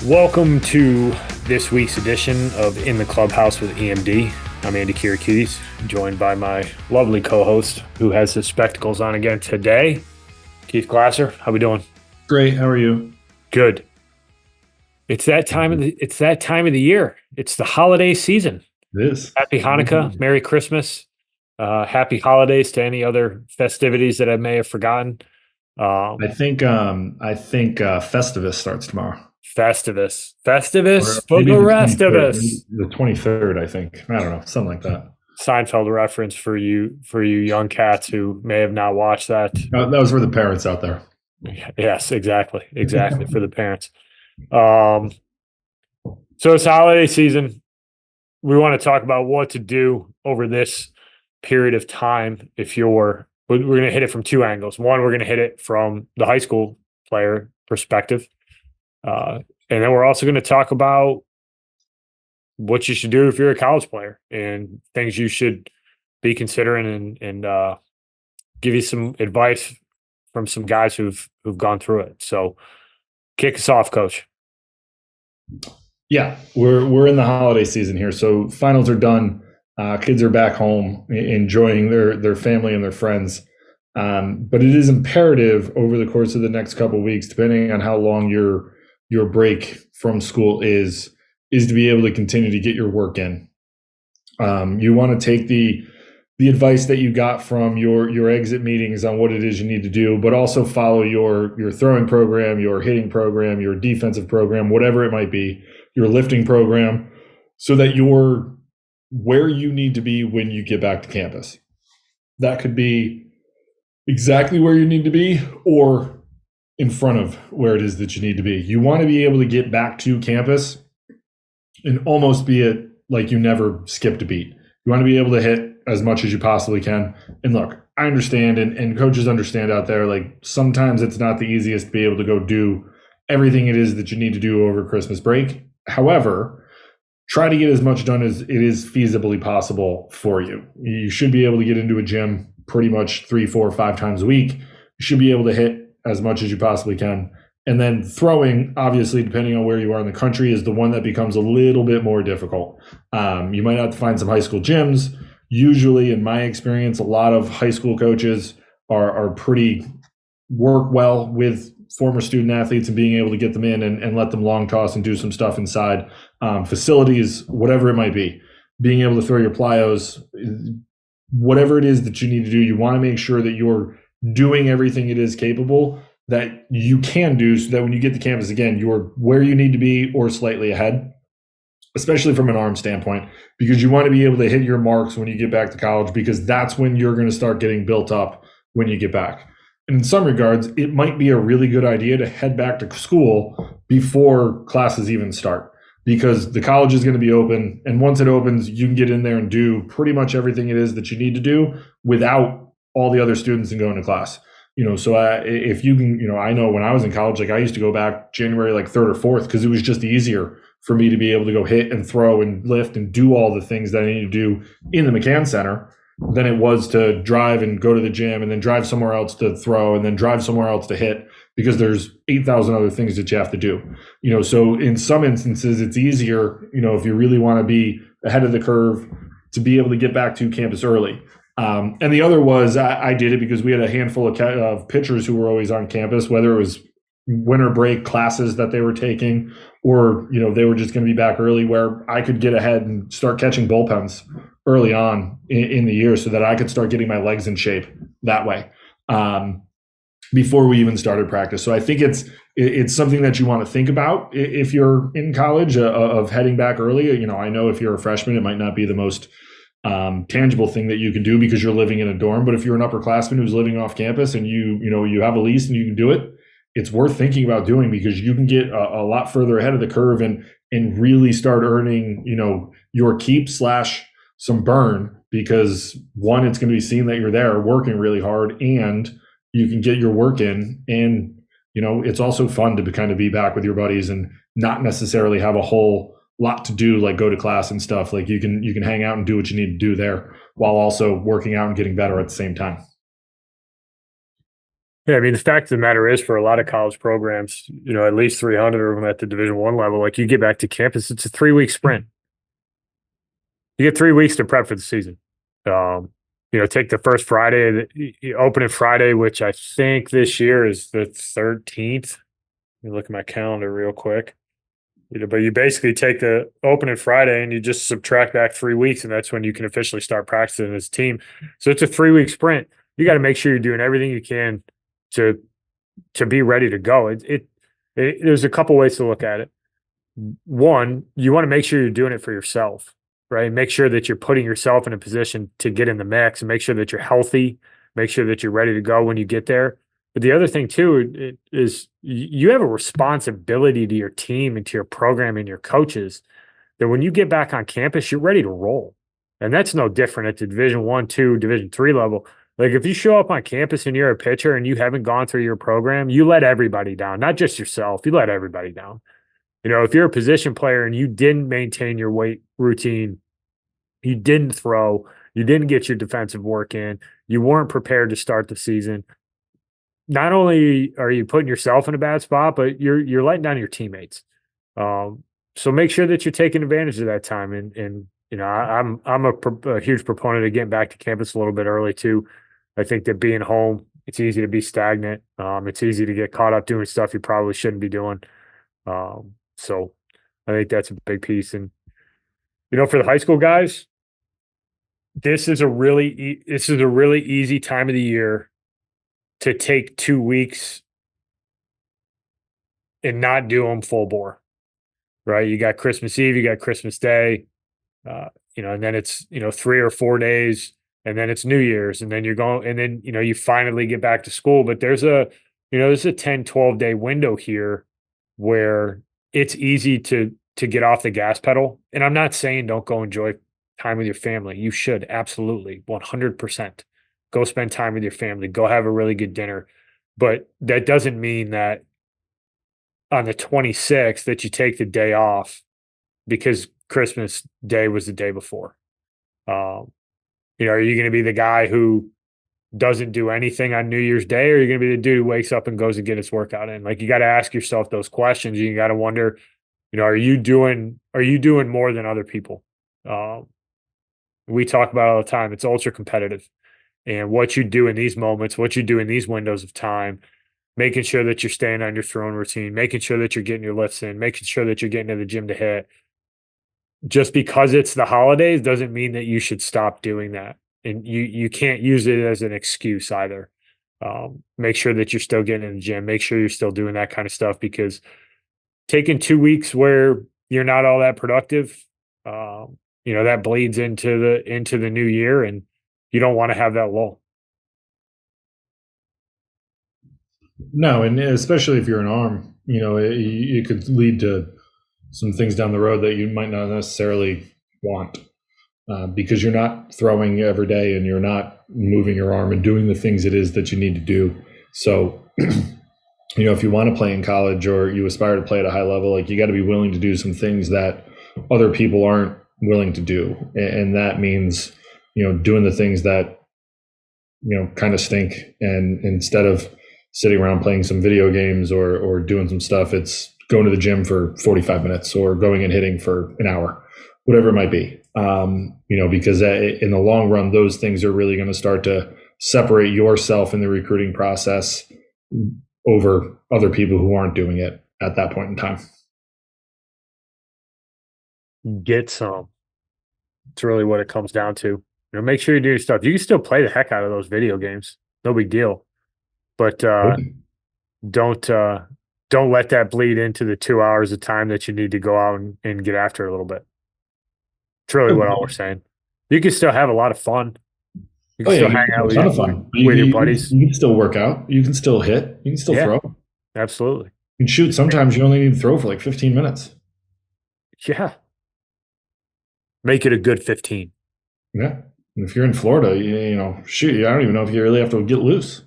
Welcome to this week's edition of In the Clubhouse with EMD. I'm Andy Kirikides, joined by my lovely co-host who has his spectacles on again today, Keith Glasser. How we doing? Great. How are you? Good. It's that time of the year. It's the holiday season. It is. Happy Hanukkah, Merry Christmas, happy holidays to any other festivities that I may have forgotten. I think Festivus starts tomorrow. Festivus Or for maybe the the rest of 23rd, us. the 23rd, I think. I don't know, something like that. Seinfeld reference for you young cats who may have not watched that. That was for the parents out there. Yes, exactly for the parents. So it's holiday season. We want to talk about what to do over this period of time. We're going to hit it from two angles. One, we're going to hit it from the high school player perspective, and then we're also going to talk about what you should do if you're a college player and things you should be considering, and give you some advice from some guys who've gone through it. So kick us off, Coach. Yeah, we're in the holiday season here. So finals are done. Kids are back home enjoying their family and their friends. But it is imperative over the course of the next couple of weeks, depending on how long your break from school is to be able to continue to get your work in. You want to take the advice that you got from your exit meetings on what it is you need to do, but also follow your throwing program, your hitting program, your defensive program, whatever it might be, your lifting program, so that you're where you need to be when you get back to campus. That could be exactly where you need to be or in front of where it is that you need to be. You want to be able to get back to campus and almost be it like you never skipped a beat. You want to be able to hit as much as you possibly can. And look, I understand, and coaches understand out there, like sometimes it's not the easiest to be able to go do everything it is that you need to do over Christmas break. However, try to get as much done as it is feasibly possible for you. You should be able to get into a gym pretty much 3, 4, 5 times a week. You should be able to hit as much as you possibly can. And then throwing, obviously, depending on where you are in the country, is the one that becomes a little bit more difficult. You might have to find some high school gyms. Usually, in my experience, a lot of high school coaches are pretty work well with former student athletes and being able to get them in and let them long toss and do some stuff inside facilities, whatever it might be. Being able to throw your plyos, whatever it is that you need to do, you want to make sure that you're doing everything it is capable that you can do, so that when you get to campus again, you're where you need to be or slightly ahead, especially from an arm standpoint, because you want to be able to hit your marks when you get back to college, because that's when you're going to start getting built up when you get back. And in some regards, it might be a really good idea to head back to school before classes even start, because the college is going to be open. And once it opens, you can get in there and do pretty much everything it is that you need to do without all the other students and going to class. So if you can, I know when I was in college, like I used to go back January like 3rd or 4th, because it was just easier for me to be able to go hit and throw and lift and do all the things that I need to do in the McCann Center than it was to drive and go to the gym and then drive somewhere else to throw and then drive somewhere else to hit, because there's 8,000 other things that you have to do. So in some instances, it's easier, if you really want to be ahead of the curve, to be able to get back to campus early. And the other was I did it because we had a handful of pitchers who were always on campus, whether it was winter break classes that they were taking, or they were just going to be back early, where I could get ahead and start catching bullpens early on in the year, so that I could start getting my legs in shape that way before we even started practice. So I think it's something that you want to think about if you're in college, of heading back early. I know if you're a freshman, it might not be the most tangible thing that you can do because you're living in a dorm. But if you're an upperclassman who's living off campus and you have a lease and you can do it, it's worth thinking about doing, because you can get a lot further ahead of the curve and really start earning, your keep / some burn, because one, it's going to be seen that you're there working really hard and you can get your work in. And, it's also fun to kind of be back with your buddies and not necessarily have a whole lot to do, like go to class and stuff. Like you can hang out and do what you need to do there while also working out and getting better at the same time. Yeah, I mean, the fact of the matter is, for a lot of college programs, at least 300 of them at the Division I level, like you get back to campus, it's a 3-week sprint. You get 3 weeks to prep for the season. Take the first Friday, the opening Friday, which I think this year is the 13th. Let me look at my calendar real quick. But you basically take the opening Friday and you just subtract back 3 weeks, and that's when you can officially start practicing as a team. So it's a 3-week sprint. You got to make sure you're doing everything you can to be ready to go. There's a couple ways to look at it. One, you want to make sure you're doing it for yourself, right? Make sure that you're putting yourself in a position to get in the mix, and make sure that you're healthy, make sure that you're ready to go when you get there. But the other thing too is you have a responsibility to your team and to your program and your coaches that when you get back on campus, you're ready to roll. And that's no different at the Division I, II, Division III level. Like if you show up on campus and you're a pitcher and you haven't gone through your program, you let everybody down, not just yourself. You let everybody down. If you're a position player and you didn't maintain your weight routine, you didn't throw, you didn't get your defensive work in, you weren't prepared to start the season. Not only are you putting yourself in a bad spot, but you're letting down your teammates. So make sure that you're taking advantage of that time. And I'm a huge proponent of getting back to campus a little bit early too. I think that being home, it's easy to be stagnant. It's easy to get caught up doing stuff you probably shouldn't be doing. So I think that's a big piece. And for the high school guys, this is a really easy time of the year to take 2 weeks and not do them full bore, right? You got Christmas Eve, you got Christmas Day, and then it's 3 or 4 days, and then it's New Year's, and then you're going, and then you finally get back to school. But there's a 10-12 day window here where it's easy to get off the gas pedal. And I'm not saying don't go enjoy time with your family. You should absolutely 100% go spend time with your family, go have a really good dinner. But that doesn't mean that on the 26th that you take the day off because Christmas Day was the day before. Are you going to be the guy who doesn't do anything on New Year's Day, or are you going to be the dude who wakes up and goes and get his workout in? Like, you got to ask yourself those questions. You got to wonder, are you doing more than other people? We talk about it all the time. It's ultra competitive, and what you do in these moments, what you do in these windows of time, making sure that you're staying on your throwing routine, making sure that you're getting your lifts in, making sure that you're getting to the gym to hit. Just because it's the holidays doesn't mean that you should stop doing that. And you can't use it as an excuse either. Make sure that you're still getting in the gym. Make sure you're still doing that kind of stuff, because taking 2 weeks where you're not all that productive, that bleeds into the new year, and you don't want to have that lull. No, and especially if you're an arm, it could lead to some things down the road that you might not necessarily want, because you're not throwing every day and you're not moving your arm and doing the things it is that you need to do. So, if you want to play in college or you aspire to play at a high level, like, you got to be willing to do some things that other people aren't willing to do. And that means, doing the things that, kind of stink. And instead of sitting around playing some video games or doing some stuff, it's going to the gym for 45 minutes or going and hitting for an hour, whatever it might be. Because in the long run, those things are really going to start to separate yourself in the recruiting process over other people who aren't doing it at that point in time. Get some. It's really what it comes down to. Make sure you do your stuff. You can still play the heck out of those video games. No big deal. But don't let that bleed into the 2 hours of time that you need to go out and get after it a little bit. It's really what all we're saying. You can still have a lot of fun. You can still hang out with your buddies. You can still work out. You can still hit. You can still throw. Absolutely. You can shoot. Sometimes you only need to throw for like 15 minutes. Yeah. Make it a good 15. Yeah. And if you're in Florida, shoot, I don't even know if you really have to get loose.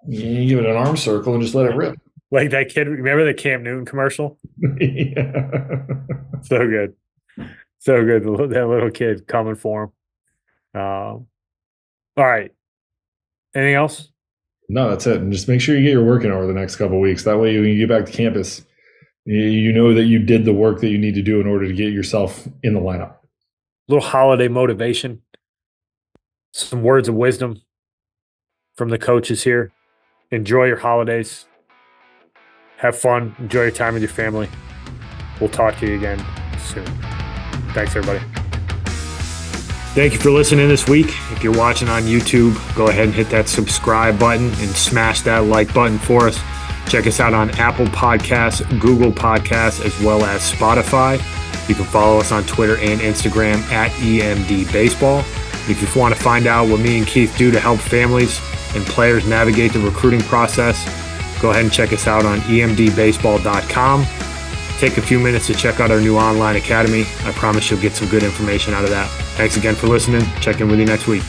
You give it an arm circle and just let it rip. Like that kid, remember the Cam Newton commercial? Yeah. So good. So good. That little kid coming for him. All right. Anything else? No, that's it. And just make sure you get your work in over the next couple of weeks. That way, when you get back to campus, you know that you did the work that you need to do in order to get yourself in the lineup. Little holiday motivation, some words of wisdom from the coaches here. Enjoy your holidays. Have fun. Enjoy your time with your family. We'll talk to you again soon. Thanks, everybody. Thank you for listening this week. If you're watching on YouTube, go ahead and hit that subscribe button and smash that like button for us. Check us out on Apple Podcasts, Google Podcasts, as well as Spotify. You can follow us on Twitter and Instagram at EMD Baseball. If you want to find out what me and Keith do to help families and players navigate the recruiting process, go ahead and check us out on emdbaseball.com. Take a few minutes to check out our new online academy. I promise you'll get some good information out of that. Thanks again for listening. Check in with you next week.